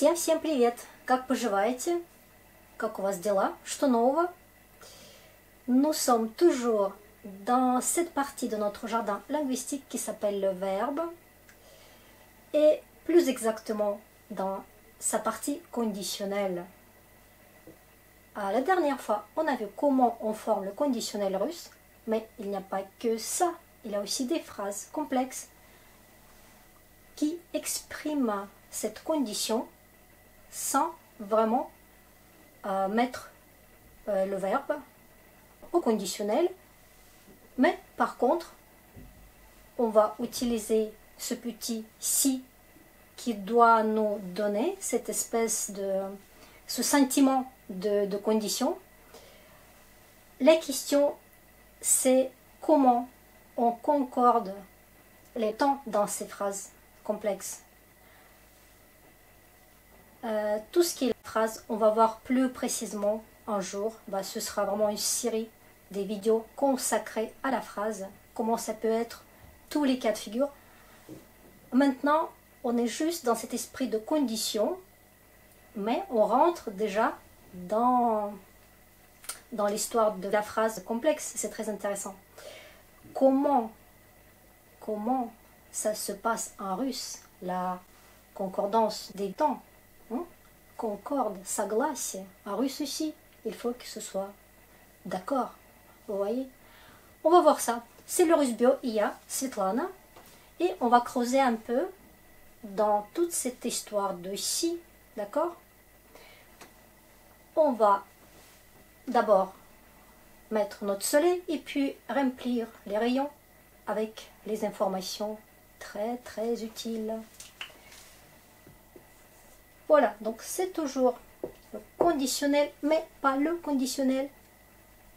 Всем привет! Как поживаете? Как у вас дела? Что нового? Nous sommes toujours dans cette partie de notre jardin linguistique qui s'appelle le verbe et plus exactement dans sa partie conditionnelle. La dernière fois, on a vu comment on forme le conditionnel russe, mais il n'y a pas que ça, il y a aussi des phrases complexes qui expriment cette condition sans vraiment mettre le verbe au conditionnel, mais par contre, on va utiliser ce petit si qui doit nous donner cette espèce de ce sentiment de condition. La question, c'est comment on concorde les temps dans ces phrases complexes. Tout ce qui est phrase, on va voir plus précisément un jour. Ce sera vraiment une série des vidéos consacrées à la phrase, comment ça peut être, tous les cas de figure. Maintenant, on est juste dans cet esprit de condition, mais on rentre déjà dans l'histoire de la phrase complexe. C'est très intéressant. Comment ça se passe en russe, la concordance des temps? Concorde, согласие. En russe aussi, il faut que ce soit d'accord. Vous voyez? On va voir ça. C'est le russe bio IA, Svetlana. Et on va creuser un peu dans toute cette histoire de si. D'accord? On va d'abord mettre notre soleil et puis remplir les rayons avec les informations très utiles. Voilà, donc c'est toujours le conditionnel, mais pas le conditionnel.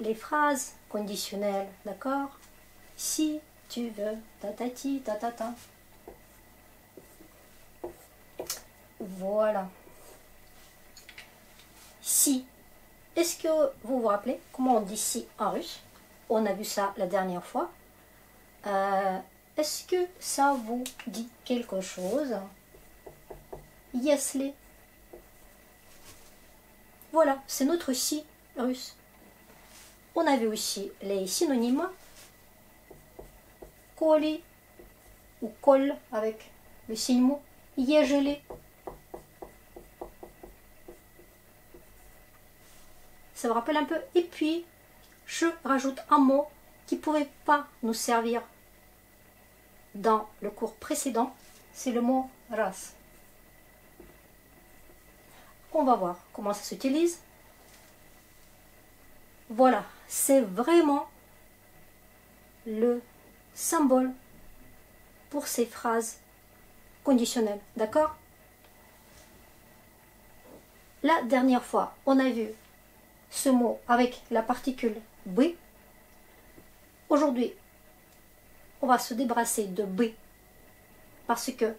Les phrases conditionnelles, d'accord? Si tu veux, tatati, tatata. Voilà. Si. Est-ce que vous vous rappelez comment on dit si en russe? On a vu ça la dernière fois. Est-ce que ça vous dit quelque chose? Если. Voilà, c'est notre si russe. On a vu aussi les synonymes. Коли ou кол avec le signe mot. Ежели. Ça vous rappelle un peu. Et puis, je rajoute un mot qui ne pouvait pas nous servir dans le cours précédent. C'est le mot раз. On va voir comment ça s'utilise. Voilà, c'est vraiment le symbole pour ces phrases conditionnelles. D'accord? La dernière fois, on a vu ce mot avec la particule B. Aujourd'hui, on va se débarrasser de B parce que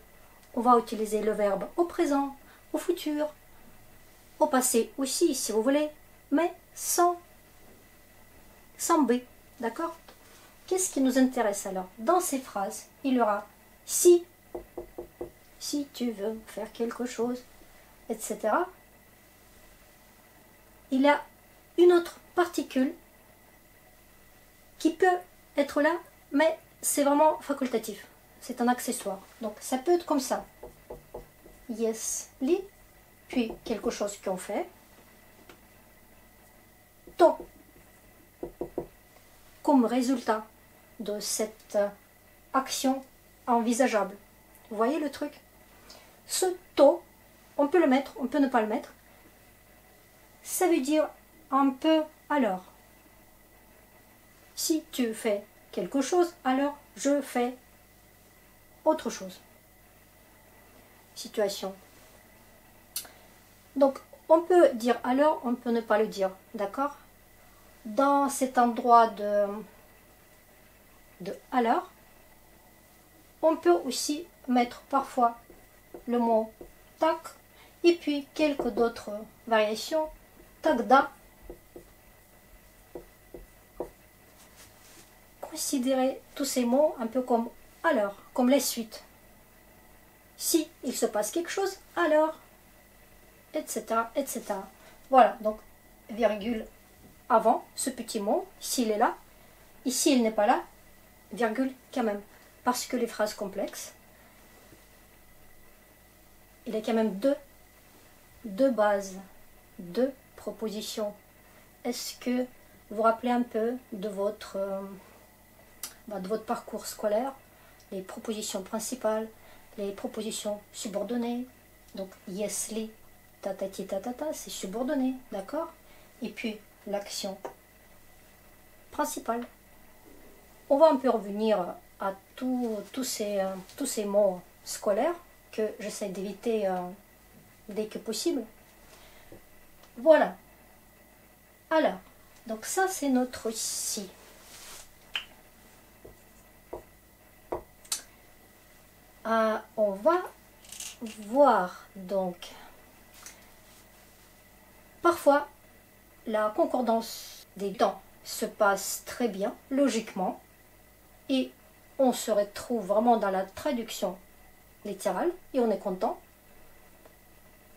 on va utiliser le verbe au présent, au futur, au passé aussi si vous voulez, mais sans B, d'accord? Qu'est-ce qui nous intéresse alors? Dans ces phrases, il y aura si tu veux faire quelque chose, etc. Il y a une autre particule qui peut être là, mais c'est vraiment facultatif. C'est un accessoire. Donc ça peut être comme ça. Если, puis quelque chose qu'on fait. To, comme résultat de cette action envisageable. Vous voyez le truc? Ce to, on peut le mettre, on peut ne pas le mettre. Ça veut dire un peu alors. Si tu fais quelque chose, alors je fais autre chose. Situation. Donc, on peut dire alors, on peut ne pas le dire, d'accord? Dans cet endroit de alors, on peut aussi mettre parfois le mot tak et puis quelques d'autres variations. Тогда. Considérez tous ces mots un peu comme alors, comme les suites. Si il se passe quelque chose, alors etc., etc. Voilà, donc virgule avant ce petit mot, s'il est là, ici il n'est pas là, virgule quand même. Parce que les phrases complexes, il y a quand même deux bases, deux propositions. Est-ce que vous vous rappelez un peu de votre parcours scolaire, les propositions principales, les propositions subordonnées, donc yesli, tatati tatata, c'est subordonné, d'accord? Et puis l'action principale. On va un peu revenir à tous ces mots scolaires que j'essaie d'éviter dès que possible. Voilà. Alors, donc ça c'est notre si. On va voir donc parfois la concordance des temps se passe très bien, logiquement, et on se retrouve vraiment dans la traduction littérale et on est content.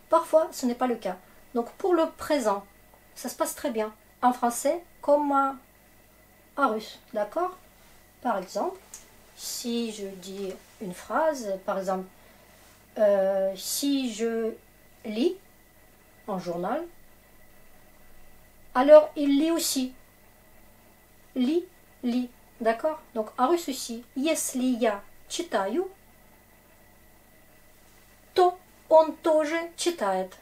Parfois, ce n'est pas le cas. Donc pour le présent, ça se passe très bien, en français comme en russe, d'accord? Par exemple, si je dis une phrase, par exemple, si je lis un journal, alors il lit aussi. Lit, lit, d'accord? Donc en russe aussi, если я читаю, то он тоже читает.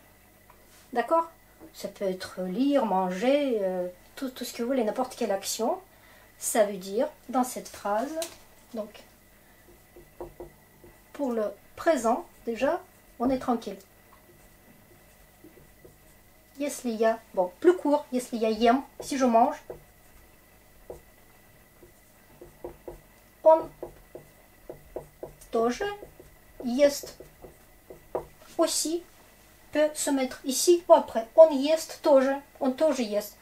D'accord? Ça peut être lire, manger, tout ce que vous voulez, n'importe quelle action. Ça veut dire, dans cette phrase, donc, pour le présent, déjà, on est tranquille. Если я, bon, plus court, если я ем, si je mange, он тоже ест. Aussi peut se mettre ici ou après. On ест тоже, on тоже ест.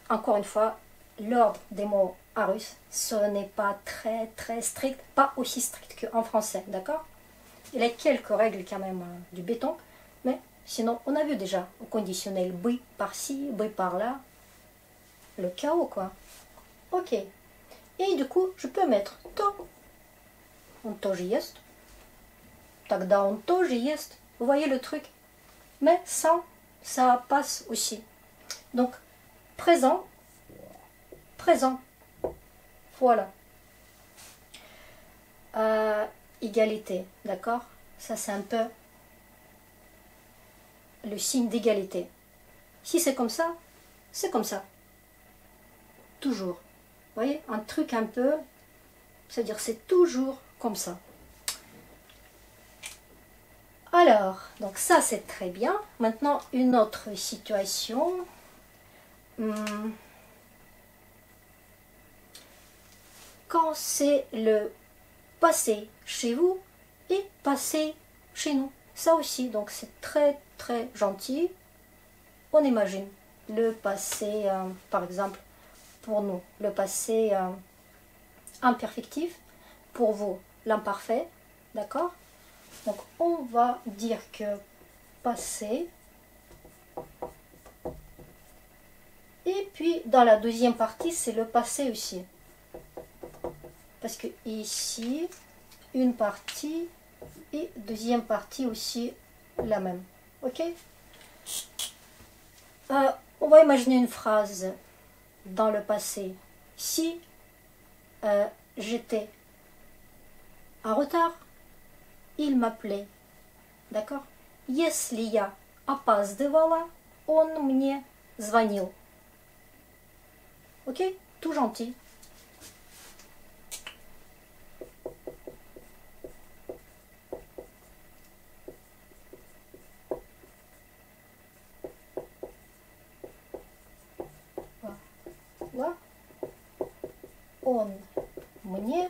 Encore une fois, l'ordre des mots en russe, ce n'est pas très strict, pas aussi strict qu'en français, d'accord? Il y a quelques règles quand même du béton, mais sinon, on a vu déjà au conditionnel бы par-ci, бы par-là, le chaos quoi. Ok. Et du coup, je peux mettre то. Он тоже ест. Тогда он тоже ест. Vous voyez le truc? Mais sans, ça passe aussi. Donc, présent, présent. Voilà. Égalité, d'accord? Ça, c'est un peu le signe d'égalité. Si c'est comme ça, c'est comme ça. Toujours. Vous voyez? Un truc un peu, c'est-à-dire c'est toujours comme ça. Alors, donc ça c'est très bien. Maintenant, une autre situation. Quand c'est le passé chez vous et passé chez nous. Ça aussi, donc c'est très gentil. On imagine le passé, par exemple, pour nous, le passé imperfectif, pour vous, l'imparfait, d'accord? Donc on va dire que passé, et puis dans la deuxième partie, c'est le passé aussi. Parce que ici, une partie et deuxième partie aussi la même. Ok? On va imaginer une phrase dans le passé. Si j'étais en retard, il m'appelait. D'accord? Если я опаздывала, он мне звонил. Ok? Tout gentil. Он мне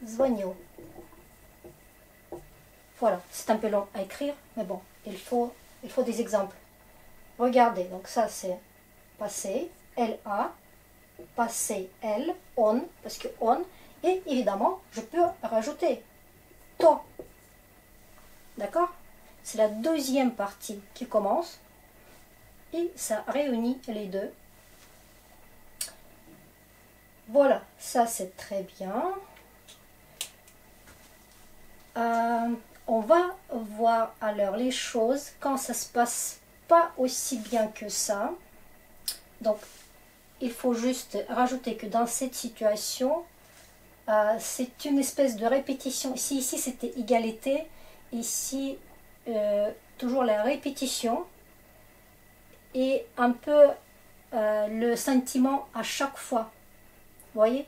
звонил. Voilà, c'est un peu long à écrire, mais bon, il faut des exemples. Regardez, donc ça c'est passé, LA, passé, L, on, parce que on, et évidemment, je peux rajouter to. D'accord? c'est la deuxième partie qui commence. Et ça réunit les deux. Voilà, ça c'est très bien. On va voir alors les choses quand ça se passe pas aussi bien que ça. Donc, il faut juste rajouter que dans cette situation, c'est une espèce de répétition. Ici c'était égalité. Ici, toujours la répétition. Et un peu le sentiment à chaque fois. Vous voyez?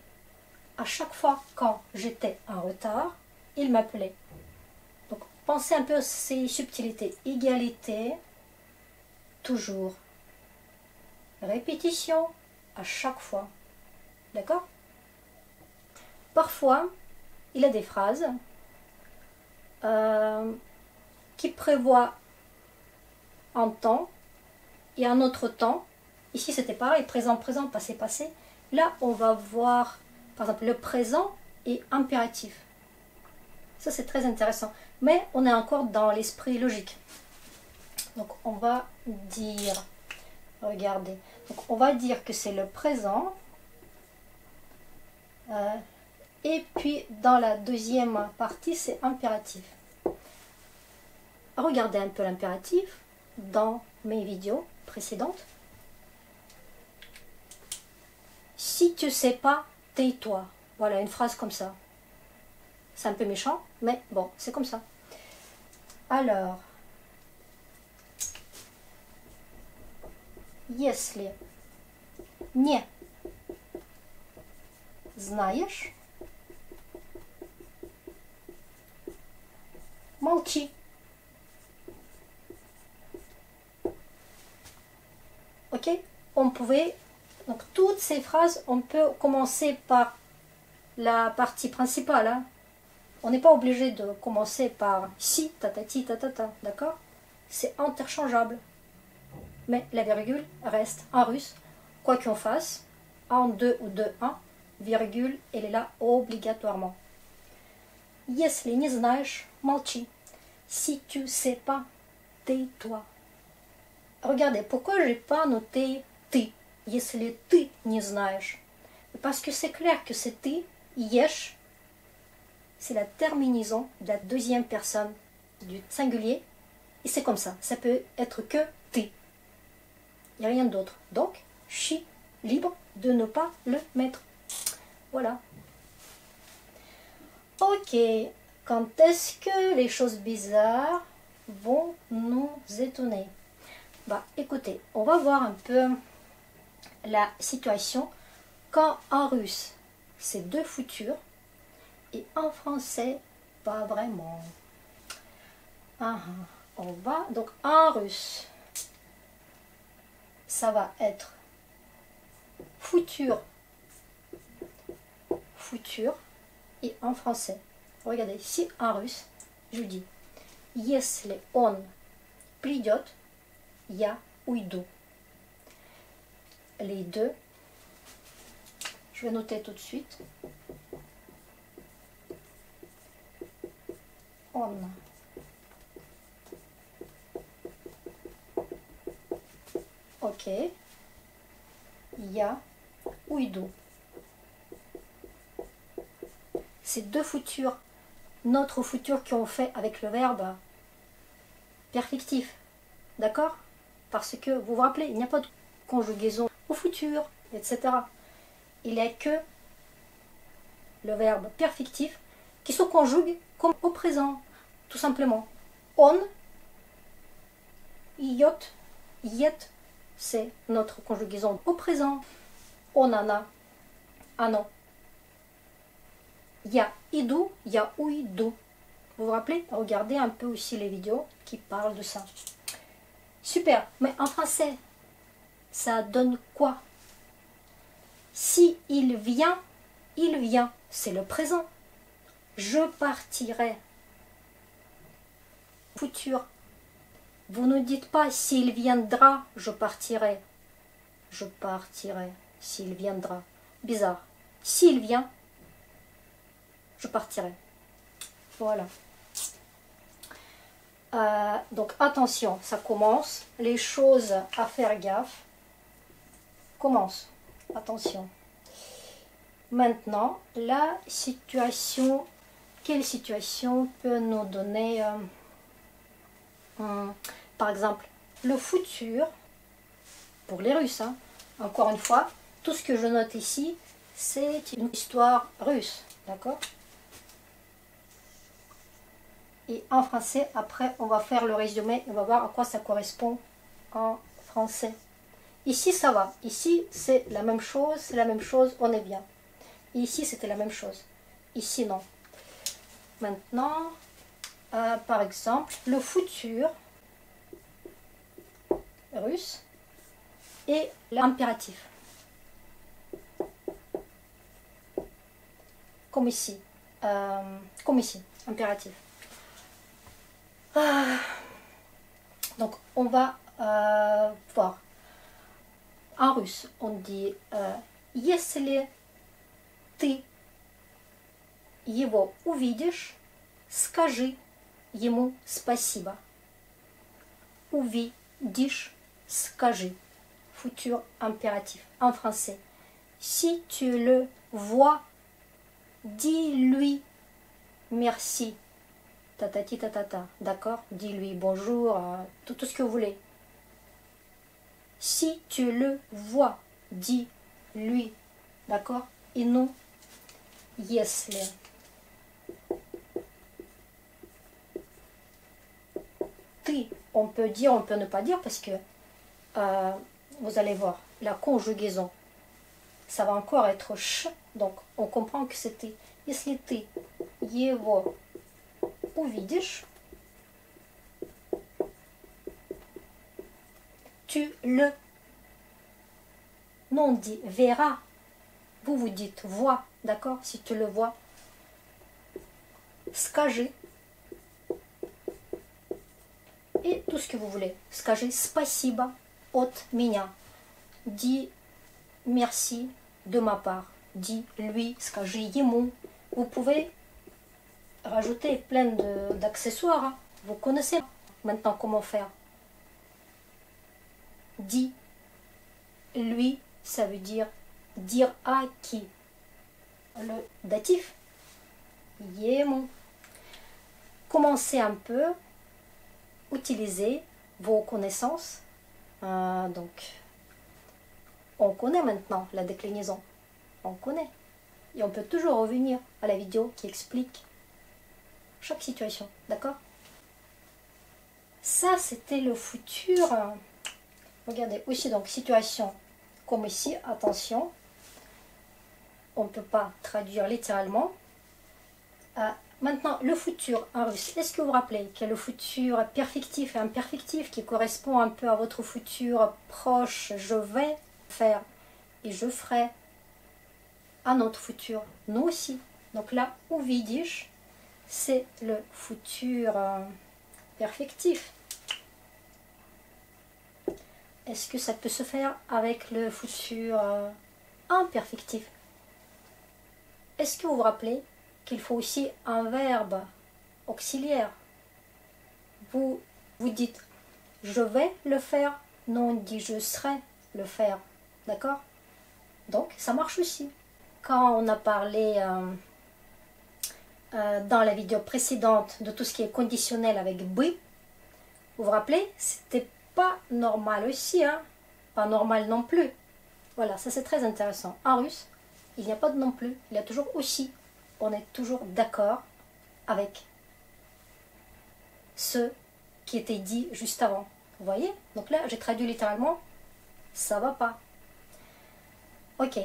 À chaque fois quand j'étais en retard, il m'appelait. Donc, pensez un peu à ces subtilités. Égalité, toujours. Répétition, à chaque fois. D'accord? Parfois, il y a des phrases qui prévoient un temps et un autre temps. Ici, c'était pareil, présent, présent, passé, passé. Là, on va voir, par exemple, le présent et impératif. Ça, c'est très intéressant. Mais on est encore dans l'esprit logique. Donc, on va dire, regardez, donc, on va dire que c'est le présent. Et puis, dans la deuxième partie, c'est impératif. Regardez un peu l'impératif dans mes vidéos précédentes. Si tu sais pas, tais-toi. Voilà, une phrase comme ça. C'est un peu méchant, mais bon, c'est comme ça. Alors, если не знаешь, молчи. Ok? On pouvait, donc toutes ces phrases, on peut commencer par la partie principale. Hein? On n'est pas obligé de commencer par si, tatati, tatata, d'accord? C'est interchangeable. Mais la virgule reste en russe, quoi qu'on fasse, en 2 ou 2-1, virgule, elle est là obligatoirement. Если не знаешь, молчи. Si tu sais pas, tais-toi. Regardez, pourquoi j'ai pas noté ты, если ты не знаешь? Parce que c'est clair que c'est ты, ешь, c'est la terminaison de la deuxième personne du singulier. Et c'est comme ça, ça peut être que ты. Il n'y a rien d'autre. Donc, je suis libre de ne pas le mettre. Voilà. Ok. Quand est-ce que les choses bizarres vont nous étonner? Bah, écoutez, on va voir un peu la situation quand en russe, c'est deux futurs et en français, pas vraiment. On va, donc en russe, ça va être futur, futur, et en français. Regardez, si en russe, je dis если он придет, я уйду. Les deux, je vais noter tout de suite. On. Ok. Я уйду. C'est deux futurs, notre futur qu'on fait avec le verbe perfectif. D'accord? Parce que, vous vous rappelez, il n'y a pas de conjugaison au futur, etc. Il n'y a que le verbe perfectif qui se conjugue comme au présent, tout simplement. On, yot, yet, c'est notre conjugaison au présent. On en a, ah non. Ya idu, ya uidu. Vous vous rappelez? Regardez un peu aussi les vidéos qui parlent de ça. Super, mais en français, ça donne quoi? Si il vient, c'est le présent. Je partirai. Futur. Vous ne dites pas s'il viendra, je partirai. Je partirai. S'il viendra. Bizarre. S'il vient, je partirai. Voilà. Donc attention, ça commence. Les choses à faire gaffe. Commence. Attention. Maintenant, la situation. Quelle situation peut nous donner, par exemple, le futur pour les Russes. Hein. Encore une fois, tout ce que je note ici, c'est une histoire russe. D'accord? Et en français, après, on va faire le résumé. On va voir à quoi ça correspond en français. Ici, ça va. Ici, c'est la même chose. C'est la même chose. On est bien. Et ici, c'était la même chose. Ici, non. Maintenant, par exemple, le futur russe et l'impératif. Comme ici. Impératif. Donc, on va voir. En russe, on dit если ты его увидишь, скажи ему спасибо. Увидишь, скажи. Futur impératif. En français. Si tu le vois, dis-lui merci. Tatati tatata. D'accord? Dis-lui bonjour, tout ce que vous voulez. Si tu le vois, dis-lui. D'accord? Et non, если. Ты, on peut dire, on peut ne pas dire parce que vous allez voir, la conjugaison, ça va encore être ch, donc on comprend que c'était если ты его увидишь, tu le, non, on dit verras, vous vous dites vois, d'accord, si tu le vois, скажи, et tout ce que vous voulez, скажи спасибо от меня, dis merci de ma part, dis lui, скажи ему, vous pouvez rajouter plein d'accessoires, hein. Vous connaissez maintenant comment faire. Dis lui, ça veut dire à qui. Le datif, ему. Commencez un peu, utilisez vos connaissances. Donc, on connaît maintenant la déclinaison. On connaît. Et on peut toujours revenir à la vidéo qui explique chaque situation. D'accord? Ça, c'était le futur. Regardez, aussi, donc, situation comme ici. Attention. On ne peut pas traduire littéralement. Maintenant, le futur en russe. Est-ce que vous vous rappelez qu'il y a le futur perfectif et imperfectif qui correspond un peu à votre futur proche? Je vais faire et je ferai. À notre futur, nous aussi. Donc là, увидишь, c'est le futur perfectif. Est-ce que ça peut se faire avec le futur imperfectif? Est-ce que vous vous rappelez qu'il faut aussi un verbe auxiliaire? Vous dites je vais le faire, non, on dit je serai le faire. D'accord? Donc ça marche aussi. Quand on a parlé dans la vidéo précédente de tout ce qui est conditionnel avec by, vous vous rappelez, c'était pas normal aussi, hein? Pas normal non plus. Voilà, ça c'est très intéressant. En russe, il n'y a pas de non plus, il y a toujours aussi. On est toujours d'accord avec ce qui était dit juste avant. Vous voyez? Donc là, j'ai traduit littéralement, ça va pas. Ok.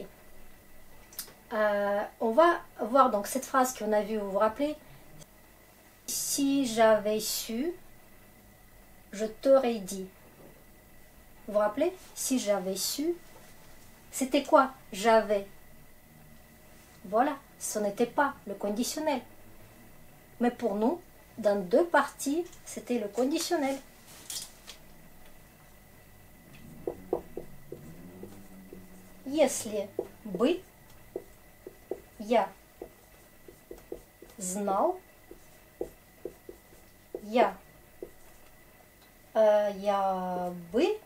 On va voir donc cette phrase qu'on a vue, vous vous rappelez? Si j'avais su, je t'aurais dit. Vous vous rappelez? Si j'avais su, c'était quoi? J'avais. Voilà, ce n'était pas le conditionnel. Mais pour nous, dans deux parties, c'était le conditionnel. Если бы я знал, я Я бы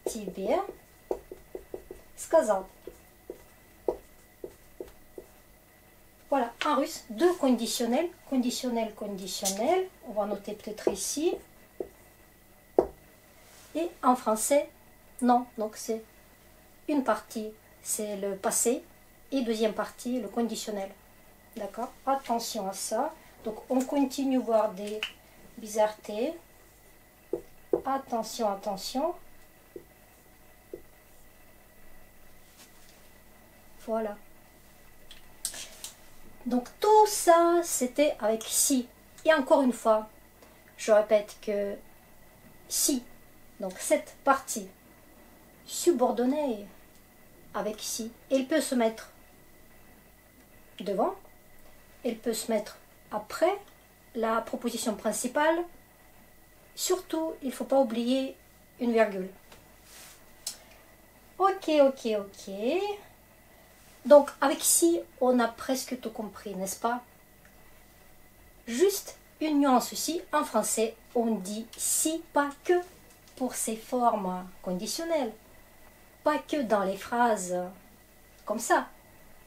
тебе сказал. Voilà, en russe, deux conditionnels, conditionnel, conditionnel. On va noter peut-être ici. Et en français, non. Donc c'est une partie, c'est le passé. Et deuxième partie, le conditionnel. D'accord? Attention à ça. Donc on continue à voir des bizarretés. Attention, attention. Voilà. Donc tout ça, c'était avec si. Et encore une fois, je répète que si, donc cette partie subordonnée avec si, elle peut se mettre devant, elle peut se mettre après la proposition principale. Surtout, il ne faut pas oublier une virgule. Ok, ok, ok. Donc, avec si, on a presque tout compris, n'est-ce pas? Juste une nuance aussi, en français, on dit si, pas que pour ces formes conditionnelles. Pas que dans les phrases comme ça,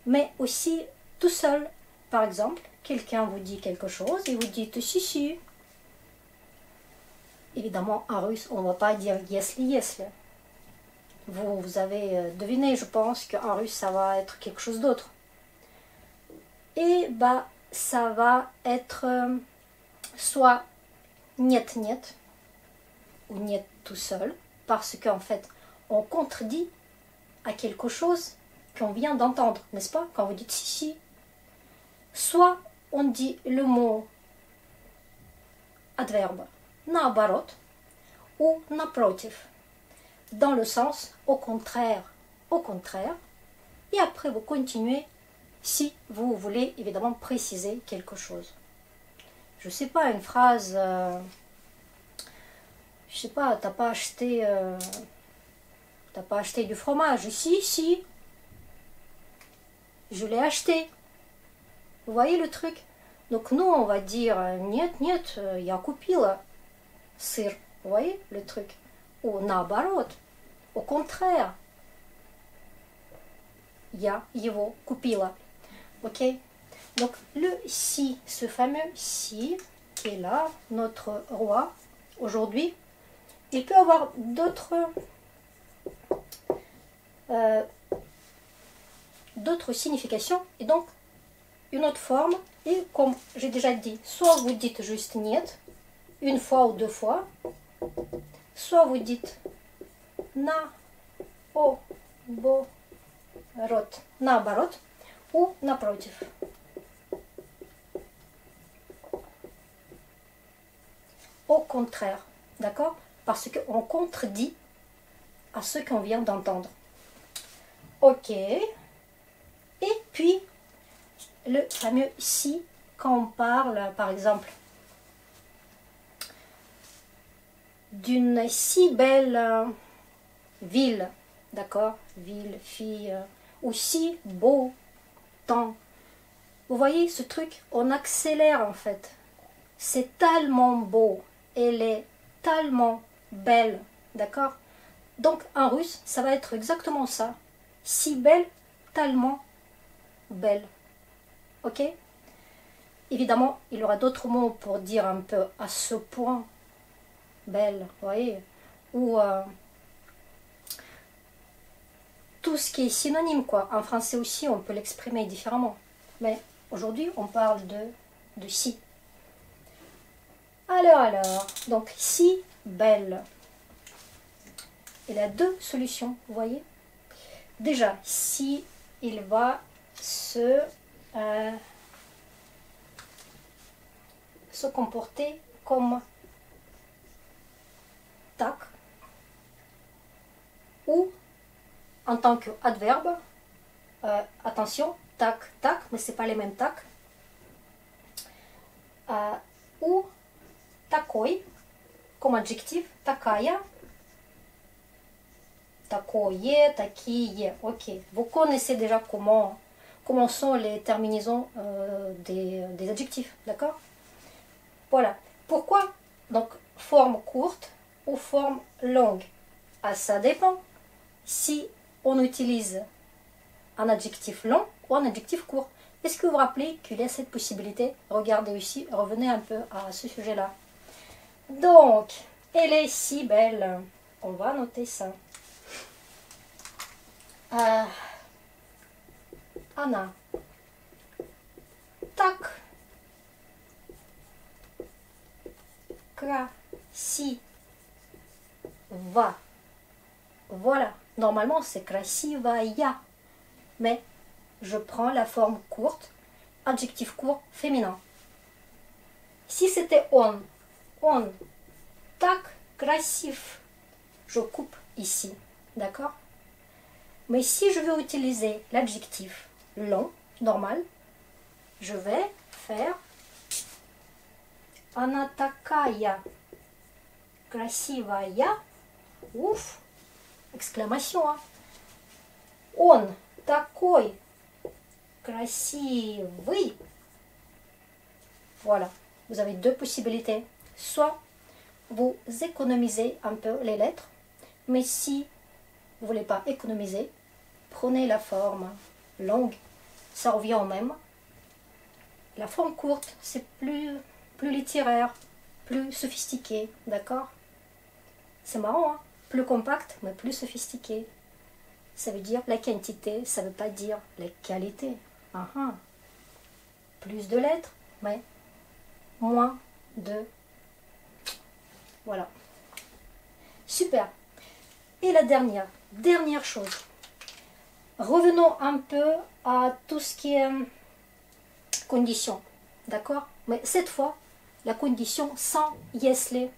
mais aussi tout seul. Par exemple, quelqu'un vous dit quelque chose et vous dites si, si. Évidemment, en russe, on ne va pas dire если, если. Vous avez deviné, je pense qu'en russe, ça va être quelque chose d'autre. Et bah, ça va être soit niet, niet, ou niet tout seul, parce qu'en fait, on contredit à quelque chose qu'on vient d'entendre, n'est-ce pas? Quand vous dites si, si. Soit on dit le mot adverbe наоборот ou напротив, dans le sens au contraire, et après vous continuez si vous voulez évidemment préciser quelque chose. Je sais pas, une phrase, je sais pas, t'as pas acheté du fromage? Si, si, je l'ai acheté. Vous voyez le truc? Donc nous on va dire нет, нет, я купила сыр. Vous voyez le truc? Ou наоборот, au contraire, я его купила. Ok? Donc le si, ce fameux si qui est là, notre roi aujourd'hui, il peut avoir d'autres significations et donc une autre forme. Et comme j'ai déjà dit, soit vous dites juste niet une fois ou deux fois, soit vous dites наоборот ou напротив. Au contraire, d'accord? Parce qu'on contredit à ce qu'on vient d'entendre. Ok. Et puis, le fameux si, quand on parle, par exemple, d'une si belle ville, d'accord? Ville, fille, ou si beau temps. Vous voyez ce truc? On accélère en fait. C'est tellement beau. Elle est tellement belle, d'accord? Donc en russe, ça va être exactement ça. Si belle, tellement belle. Ok? Évidemment, il y aura d'autres mots pour dire un peu à ce point belle, vous voyez? Ou tout ce qui est synonyme, quoi. En français aussi, on peut l'exprimer différemment. Mais aujourd'hui, on parle de si. Alors, donc si belle. Il y a deux solutions, vous voyez? Déjà, si il va se comporter comme tac, ou en tant qu'adverbe, attention, tac, tac, mais c'est pas les mêmes tac, ou такой, comme adjectif, такая, такое, такие, ok. Vous connaissez déjà comment sont les terminaisons des adjectifs, d'accord? Voilà. Pourquoi donc faut forme courte ou forme longue? Ah, ça dépend. Si on utilise un adjectif long ou un adjectif court. Est-ce que vous vous rappelez qu'il y a cette possibilité? Regardez ici, revenez un peu à ce sujet-là. Donc, elle est si belle. On va noter ça. Она так красива. Voilà. Normalement, c'est красивая. Mais je prends la forme courte, adjectif court, féminin. Si c'était on так красив, je coupe ici, d'accord? Mais si je veux utiliser l'adjectif long, normal, je vais faire она такая красивая. Ouf, exclamation, hein? Он такой красивый. Voilà, vous avez deux possibilités. Soit vous économisez un peu les lettres, mais si vous ne voulez pas économiser, prenez la forme longue, ça revient au même. La forme courte, c'est plus littéraire, plus sophistiqué, d'accord? C'est marrant, hein? Plus compact, mais plus sophistiqué. Ça veut dire la quantité, ça ne veut pas dire la qualité. Plus de lettres, mais moins de... Voilà. Super. Et la dernière chose. Revenons un peu à tout ce qui est condition. D'accord? Mais cette fois, la condition sans если,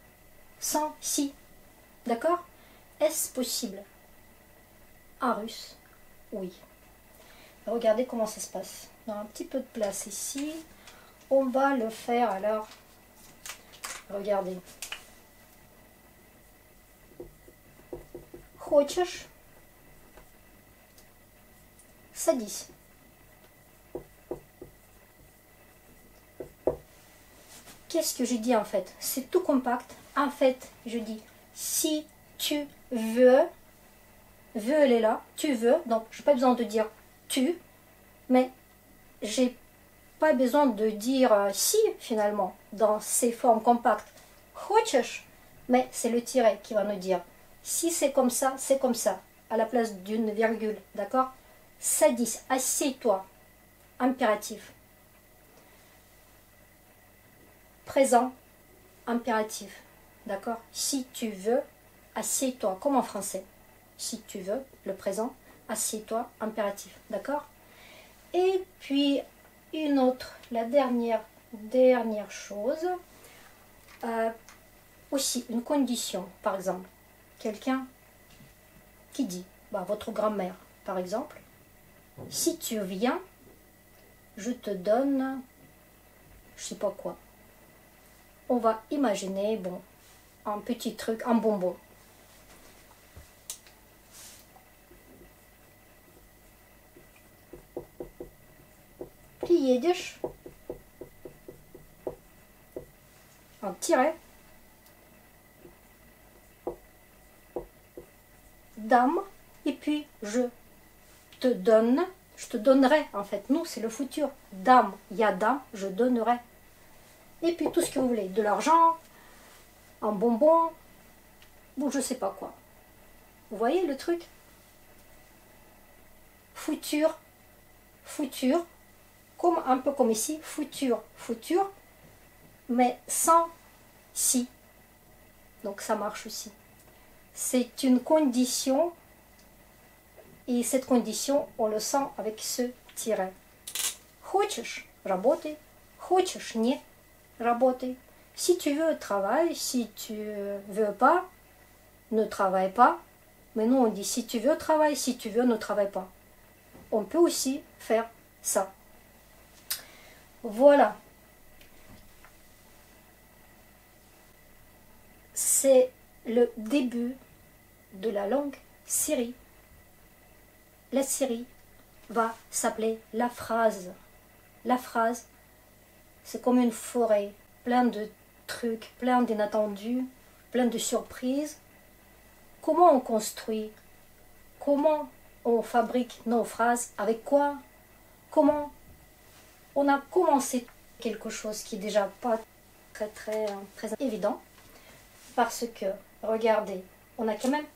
sans si. D'accord? Est-ce possible? En russe, oui. Regardez comment ça se passe. On a un petit peu de place ici. On va le faire alors. Regardez. Хочешь? Садись. Qu'est-ce que je dis en fait? C'est tout compact. En fait, je dis si tu veux. Veux, elle est là. Tu veux. Donc, je n'ai pas besoin de dire tu. Mais j'ai pas besoin de dire si finalement dans ces formes compactes. Хочешь? Mais c'est le tiret qui va nous dire si c'est comme ça, à la place d'une virgule, d'accord? Садись, assieds-toi, impératif. Présent, impératif, d'accord? Si tu veux, assieds-toi, comme en français. Si tu veux, le présent, assieds-toi, impératif, d'accord? Et puis, une autre, la dernière chose, aussi une condition, par exemple. Quelqu'un qui dit, votre grand-mère, par exemple, si tu viens, je te donne, je sais pas quoi. On va imaginer, un petit truc, un bonbon. Приедешь, un tiret, dame, et puis je te donne, je te donnerai, en fait, nous c'est le futur, dame, il y a dame, je donnerai, et puis tout ce que vous voulez, de l'argent, un bonbon, ou je sais pas quoi. Vous voyez le truc? Futur, comme un peu comme ici, futur, mais sans si. Donc ça marche aussi. C'est une condition, et cette condition, on le sent avec ce tiret. Хочешь, работай. Хочешь, не работай. Si tu veux, travaille. Si tu veux pas, ne travaille pas. Mais nous, on dit si tu veux, travaille. Si tu veux, ne travaille pas. On peut aussi faire ça. Voilà. C'est le début de la longue série. La série va s'appeler la phrase. La phrase, c'est comme une forêt, plein de trucs, plein d'inattendus. plein de surprises. Comment on construit? Comment on fabrique nos phrases? Avec quoi? Comment? On a commencé quelque chose qui est déjà pas très évident. Parce que, regardez, on a quand même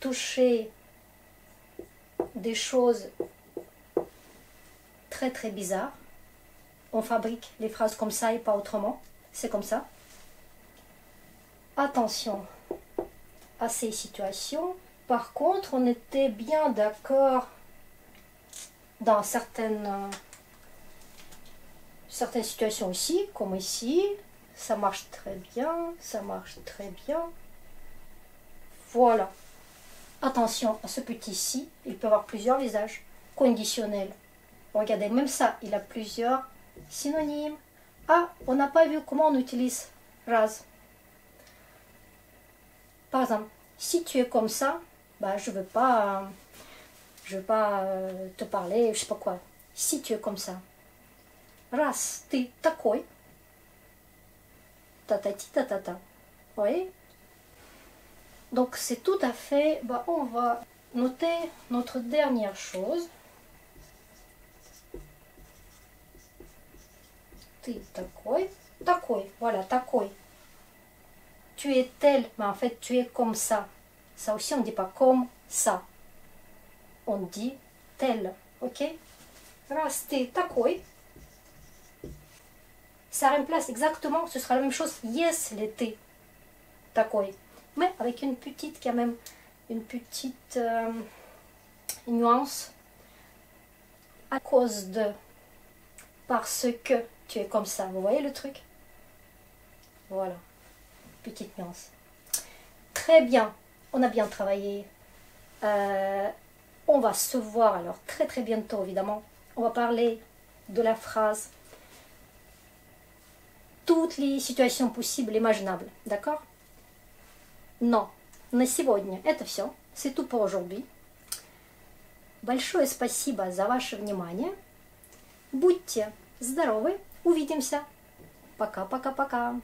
touché des choses très bizarres. On fabrique les phrases comme ça et pas autrement. C'est comme ça. Attention à ces situations. Par contre, on était bien d'accord dans certaines situations aussi, comme ici. Ça marche très bien, ça marche très bien. Voilà. Attention à ce petit ci, il peut avoir plusieurs visages conditionnels. Regardez, même ça, il a plusieurs synonymes. Ah, on n'a pas vu comment on utilise ras. Par exemple, si tu es comme ça, bah, je veux pas te parler, je sais pas quoi. Si tu es comme ça, раз ты такой, tatati tatata. Vous voyez? Donc c'est tout à fait, bah, on va noter notre dernière chose. Ты такой, такой, voilà, такой. Tu es tel, mais en fait tu es comme ça. Ça aussi on ne dit pas comme ça. On dit tel, ok? Раз ты такой. Ça remplace exactement, ce sera la même chose, если ты такой. Mais avec une petite, quand même, une petite nuance. À cause de, parce que tu es comme ça. Vous voyez le truc? Voilà. Petite nuance. Très bien. On a bien travaillé. On va se voir alors très bientôt, évidemment. On va parler de la phrase. Toutes les situations possibles, imaginables. D'accord? Но на сегодня это все. C'est tout pour aujourd'hui. Большое спасибо за ваше внимание. Будьте здоровы. Увидимся. Пока-пока-пока.